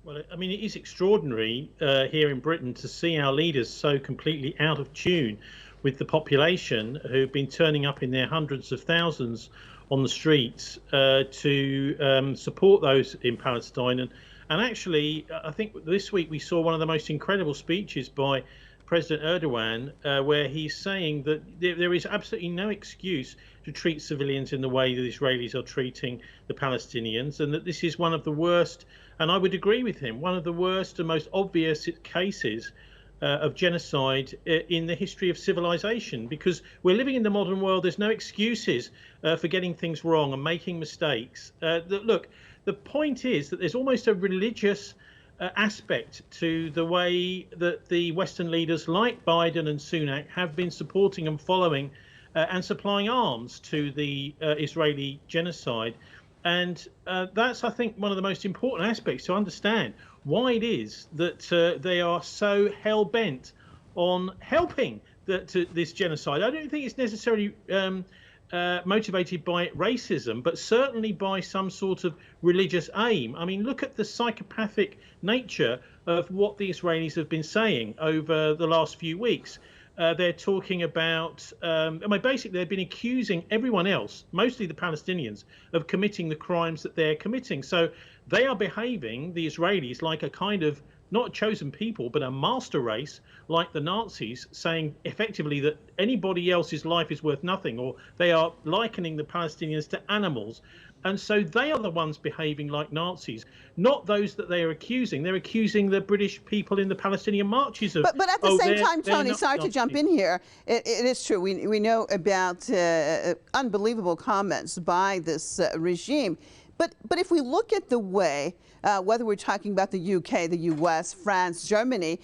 Well, I mean, it is extraordinary here in Britain to see our leaders so completely out of tune with the population who've been turning up in their hundreds of thousands on the streets to support those in Palestine. And actually, I think this week we saw one of the most incredible speeches by President Erdogan, where he's saying that there is absolutely no excuse to treat civilians in the way that Israelis are treating the Palestinians, and that this is one of the worst, and I would agree with him, one of the worst and most obvious cases of genocide in the history of civilization, because we're living in the modern world. There's no excuses for getting things wrong and making mistakes. Look, the point is that there's almost a religious aspect to the way that the Western leaders like Biden and Sunak have been supporting and following and supplying arms to the Israeli genocide. And that's, I think, one of the most important aspects to understand why it is that they are so hell-bent on helping this genocide. I don't think it's necessarily motivated by racism, but certainly by some sort of religious aim. I mean, look at the psychopathic nature of what the Israelis have been saying over the last few weeks. They're talking about, I mean, basically they've been accusing everyone else, mostly the Palestinians, of committing the crimes that they're committing. So they are behaving, the Israelis, like a kind of not chosen people, but a master race like the Nazis, saying effectively that anybody else's life is worth nothing, or they are likening the Palestinians to animals. And so they are the ones behaving like Nazis, not those that they are accusing. They're accusing the British people in the Palestinian marches of. But at the same time, Tony, sorry to jump in here. It is true. We know about unbelievable comments by this regime. But if we look at the way, whether we're talking about the UK, the US, France, Germany,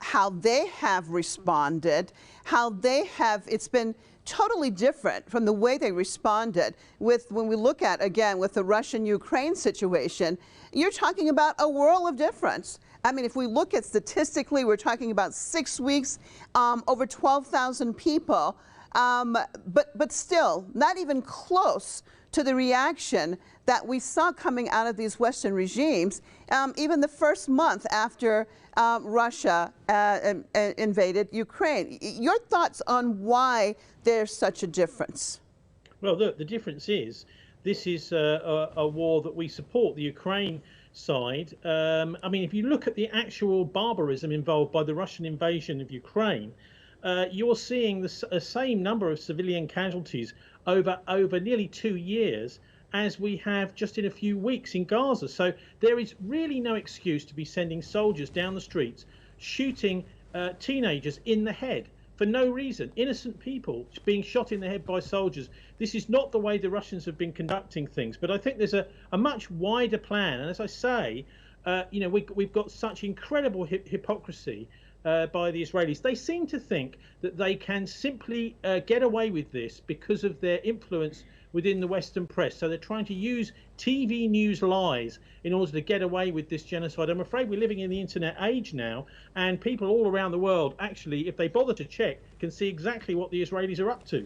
how they have responded, how they have, it's been totally different from the way they responded when we look at, again, with the Russian-Ukraine situation. You're talking about a world of difference. I mean, if we look at statistically, we're talking about 6 weeks, over 12,000 people, but still not even close to the reaction that we saw coming out of these Western regimes, even the first month after Russia invaded Ukraine. Your thoughts on why there's such a difference? Well, look, the difference is this is a war that we support, the Ukraine side. I mean, if you look at the actual barbarism involved by the Russian invasion of Ukraine, you're seeing the same number of civilian casualties over nearly 2 years as we have just in a few weeks in Gaza. So there is really no excuse to be sending soldiers down the streets, shooting teenagers in the head for no reason. Innocent people being shot in the head by soldiers. This is not the way the Russians have been conducting things. But I think there's a much wider plan. And as I say, you know, we've got such incredible hypocrisy by the Israelis. They seem to think that they can simply get away with this because of their influence within the Western press. So they're trying to use TV news lies in order to get away with this genocide. I'm afraid we're living in the internet age now, and people all around the world, actually, if they bother to check, can see exactly what the Israelis are up to.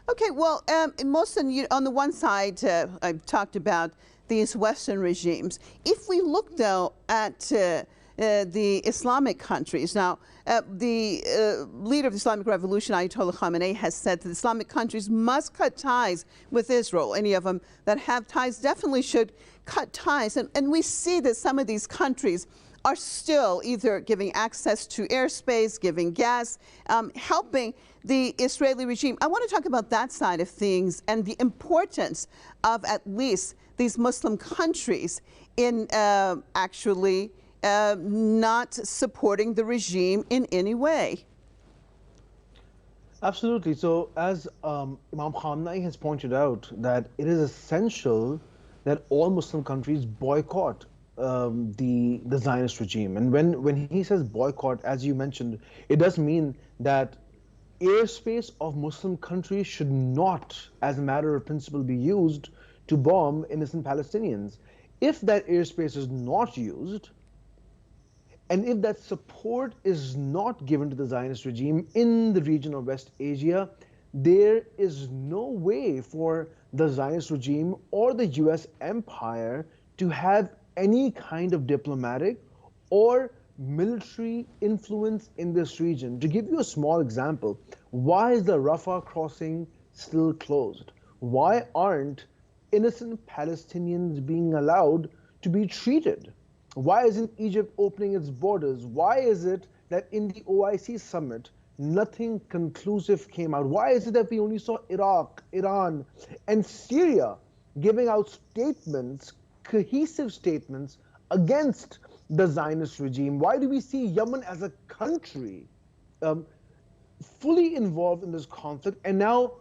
Okay, well, Mohsen, on the one side, I've talked about these Western regimes. If we look, though, at the Islamic countries. Now, the leader of the Islamic Revolution, Ayatollah Khamenei, has said that Islamic countries must cut ties with Israel. Any of them that have ties definitely should cut ties. And we see that some of these countries are still either giving access to airspace, giving gas, helping the Israeli regime. I want to talk about that side of things and the importance of at least these Muslim countries in actually not supporting the regime in any way. Absolutely. So as Imam Khamenei has pointed out, that it is essential that all Muslim countries boycott the Zionist regime. And when he says boycott, as you mentioned, it does mean that airspace of Muslim countries should not, as a matter of principle, be used to bomb innocent Palestinians. If that airspace is not used, and if that support is not given to the Zionist regime in the region of West Asia, there is no way for the Zionist regime or the US empire to have any kind of diplomatic or military influence in this region. To give you a small example, why is the Rafah crossing still closed? Why aren't innocent Palestinians being allowed to be treated? Why isn't Egypt opening its borders? Why is it that in the OIC summit, nothing conclusive came out? Why is it that we only saw Iraq, Iran, and Syria giving out statements, cohesive statements against the Zionist regime? Why do we see Yemen as a country fully involved in this conflict and now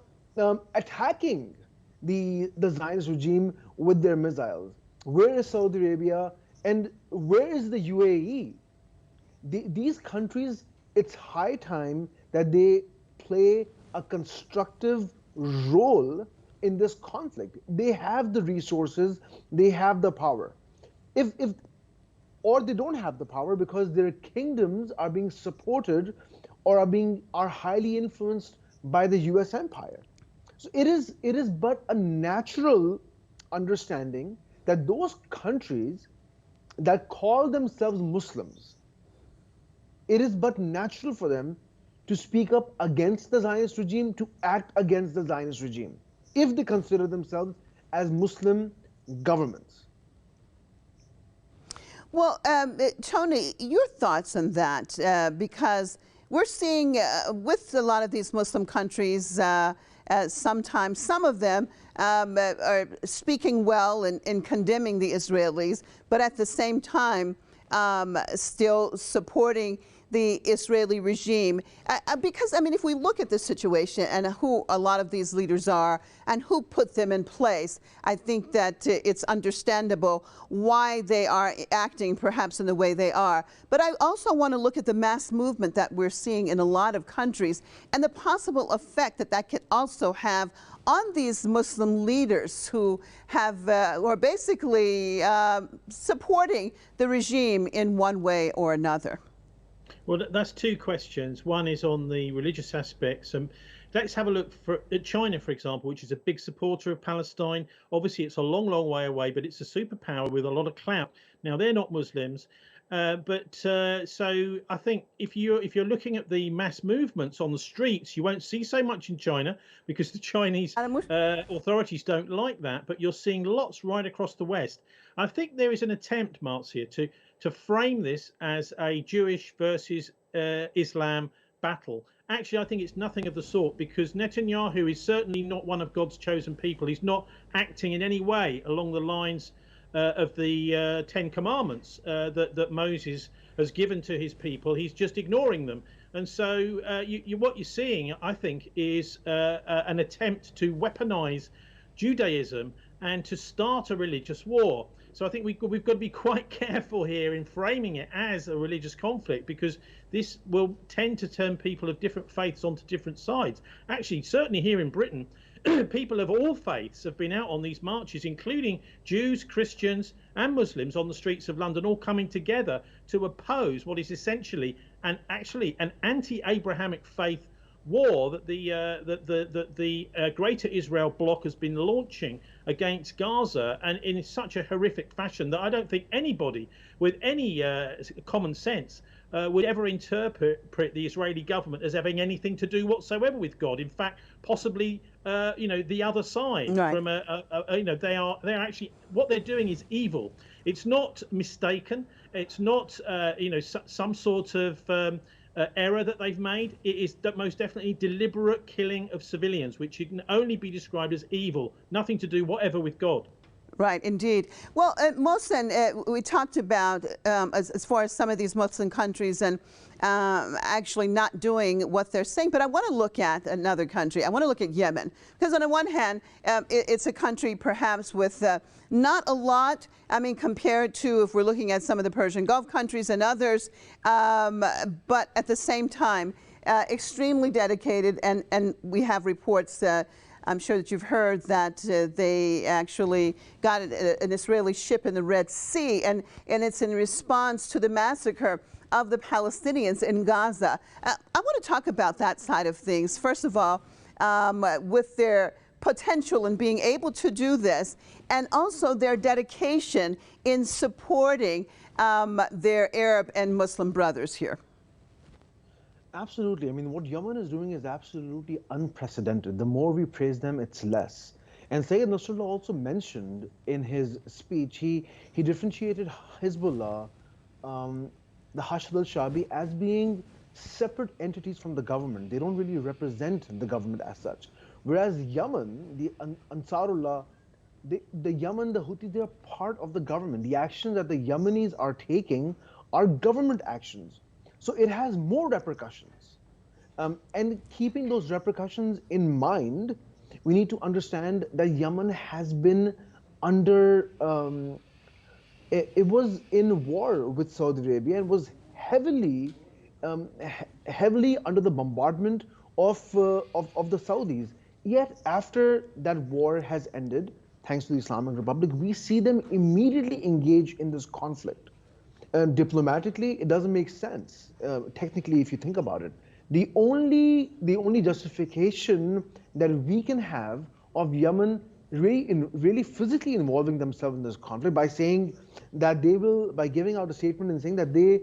attacking the Zionist regime with their missiles? Where is Saudi Arabia and where is the UAE? These countries, it's high time that they play a constructive role in this conflict. They have the resources, they have the power. Or they don't have the power because their kingdoms are being supported or are highly influenced by the US empire. So it is but a natural understanding that those countries that call themselves Muslims, it is but natural for them to speak up against the Zionist regime, to act against the Zionist regime, if they consider themselves as Muslim governments. Well, Tony, your thoughts on that? Because we're seeing with a lot of these Muslim countries, sometimes some of them are speaking well and condemning the Israelis, but at the same time still supporting the Israeli regime. Because, I mean, if we look at the situation and who a lot of these leaders are and who put them in place, I think that it's understandable why they are acting perhaps in the way they are. But I also want to look at the mass movement that we're seeing in a lot of countries and the possible effect that that could also have on these Muslim leaders who are basically supporting the regime in one way or another. Well, that's two questions. One is on the religious aspects. Let's have a look at China, for example, which is a big supporter of Palestine. Obviously, it's a long, long way away, but it's a superpower with a lot of clout. Now, they're not Muslims, so I think if you're looking at the mass movements on the streets, you won't see so much in China because the Chinese authorities don't like that. But you're seeing lots right across the West. I think there is an attempt, Marcia, to frame this as a Jewish versus Islam battle. Actually, I think it's nothing of the sort, because Netanyahu is certainly not one of God's chosen people. He's not acting in any way along the lines of the 10 Commandments that Moses has given to his people. He's just ignoring them. And so what you're seeing, I think, is an attempt to weaponize Judaism and to start a religious war. So I think we've got to be quite careful here in framing it as a religious conflict, because this will tend to turn people of different faiths onto different sides. Actually, certainly here in Britain, people of all faiths have been out on these marches, including Jews, Christians and Muslims on the streets of London, all coming together to oppose what is essentially an anti-Abrahamic faith war that the Greater Israel bloc has been launching against Gaza, and in such a horrific fashion that I don't think anybody with any common sense would ever interpret the Israeli government as having anything to do whatsoever with God. In fact, possibly the other side. Right. From they're actually, what they're doing is evil. It's not mistaken. It's not some sort of error that they've made. It is most definitely deliberate killing of civilians, which can only be described as evil, nothing to do whatever with God. Right, indeed. Well, Mohsen, we talked about as far as some of these Muslim countries and actually not doing what they're saying, but I want to look at another country. I want to look at Yemen, because on the one hand, it's a country perhaps with not a lot, I mean, compared to if we're looking at some of the Persian Gulf countries and others, but at the same time, extremely dedicated, and we have reports I'm sure that you've heard that they actually got an Israeli ship in the Red Sea, and it's in response to the massacre of the Palestinians in Gaza. I want to talk about that side of things. First of all, with their potential in being able to do this, and also their dedication in supporting their Arab and Muslim brothers here? Absolutely. I mean, what Yemen is doing is absolutely unprecedented. The more we praise them, it's less. And Seyyed Nasrallah also mentioned in his speech, he differentiated Hezbollah, the Hashd al-Shabi, as being separate entities from the government. They don't really represent the government as such. Whereas Yemen, the Ansarullah, the Yemen, the Houthis, they are part of the government. The actions that the Yemenis are taking are government actions. So it has more repercussions. And keeping those repercussions in mind, we need to understand that Yemen has been under, it was in war with Saudi Arabia and was heavily under the bombardment of the Saudis. Yet after that war has ended, thanks to the Islamic Republic, we see them immediately engage in this conflict. Diplomatically, it doesn't make sense, technically, if you think about it. The only justification that we can have of Yemen really physically involving themselves in this conflict by saying that by giving out a statement and saying that they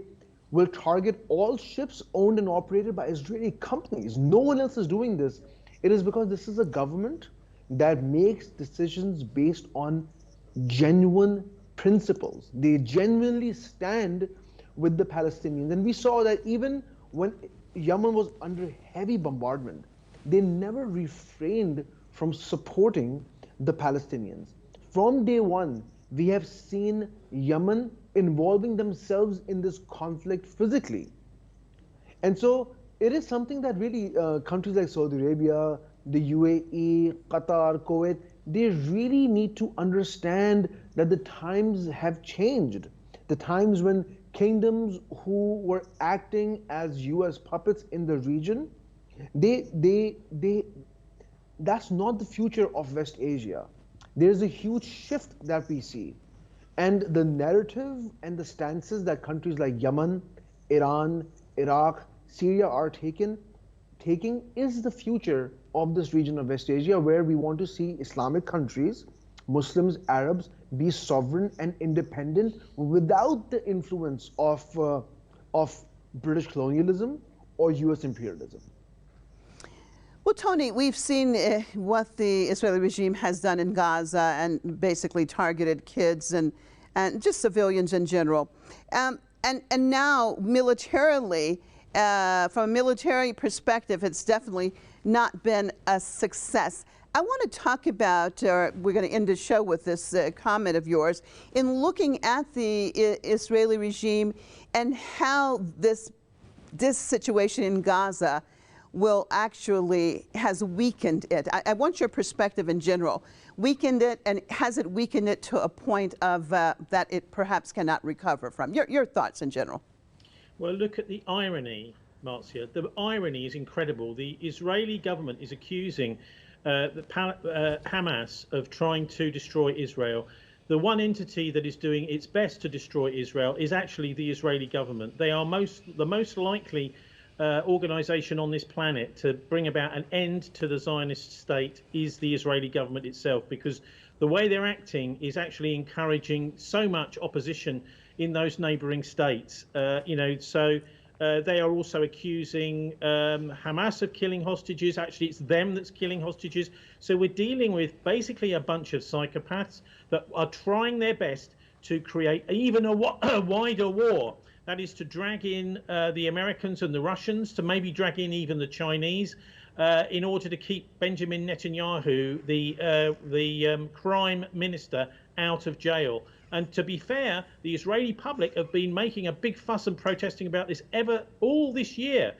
will target all ships owned and operated by Israeli companies. No one else is doing this. It is because this is a government that makes decisions based on genuine principles. They genuinely stand with the Palestinians. And we saw that even when Yemen was under heavy bombardment, they never refrained from supporting the Palestinians. From day one, we have seen Yemen involving themselves in this conflict physically. And so it is something that really countries like Saudi Arabia, the UAE, Qatar, Kuwait, they really need to understand that the times have changed. The times when kingdoms who were acting as US puppets in the region, that's not the future of West Asia. There's a huge shift that we see. And the narrative and the stances that countries like Yemen, Iran, Iraq, Syria are taking is the future of this region of West Asia, where we want to see Islamic countries, Muslims, Arabs, be sovereign and independent without the influence of British colonialism or US imperialism. Well, Tony, we've seen what the Israeli regime has done in Gaza and basically targeted kids and just civilians in general. And now militarily, from a military perspective, it's definitely not been a success. I want to talk about, we're going to end the show with this comment of yours, in looking at the Israeli regime and how this situation in Gaza has weakened it. I want your perspective in general. Weakened it, and has it weakened it to a point of that it perhaps cannot recover from? Your thoughts in general. Well, look at the irony, Marcia. The irony is incredible. The Israeli government is accusing Hamas of trying to destroy Israel. The one entity that is doing its best to destroy Israel is actually the Israeli government. They are the most likely organization on this planet to bring about an end to the Zionist state is the Israeli government itself, because the way they're acting is actually encouraging so much opposition in those neighboring states. They are also accusing Hamas of killing hostages. Actually, it's them that's killing hostages. So we're dealing with basically a bunch of psychopaths that are trying their best to create even a wider war. That is to drag in the Americans and the Russians, to maybe drag in even the Chinese, in order to keep Benjamin Netanyahu, the crime minister, out of jail. And to be fair, the Israeli public have been making a big fuss and protesting about this all this year,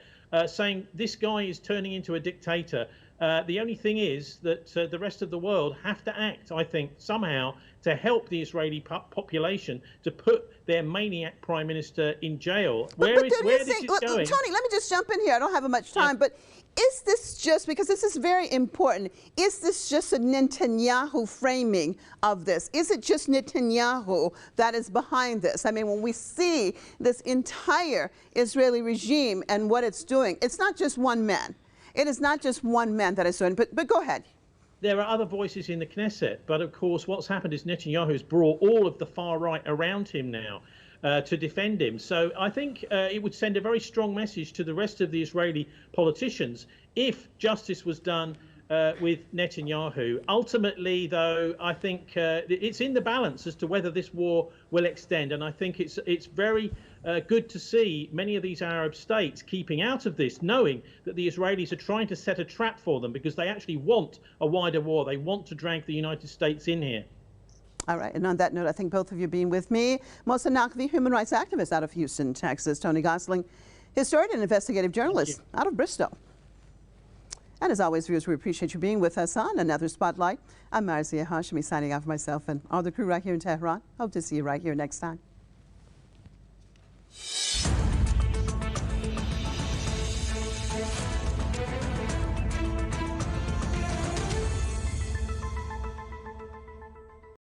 saying this guy is turning into a dictator. The only thing is that the rest of the world have to act, I think, somehow to help the Israeli population to put their maniac prime minister in jail. Where this is going? Tony, let me just jump in here. I don't have much time, but is this just, because this is very important, is this just a Netanyahu framing of this? Is it just Netanyahu that is behind this? I mean, when we see this entire Israeli regime and what it's doing, it's not just one man. It is not just one man that is doing it, but go ahead. there are other voices in the Knesset, but of course what's happened is Netanyahu has brought all of the far right around him now to defend him. So I think it would send a very strong message to the rest of the Israeli politicians if justice was done with Netanyahu. Ultimately, though, I think it's in the balance as to whether this war will extend, and I think it's very good to see many of these Arab states keeping out of this, knowing that the Israelis are trying to set a trap for them because they actually want a wider war. They want to drag the United States in here. All right, and on that note, I thank both of you being with me. Mohsen Naqvi, human rights activist out of Houston, Texas. Tony Gosling, historian and investigative journalist out of Bristol. And as always, viewers, we appreciate you being with us on another Spotlight. I'm Marzia Hashemi signing off for myself and all the crew right here in Tehran. Hope to see you right here next time.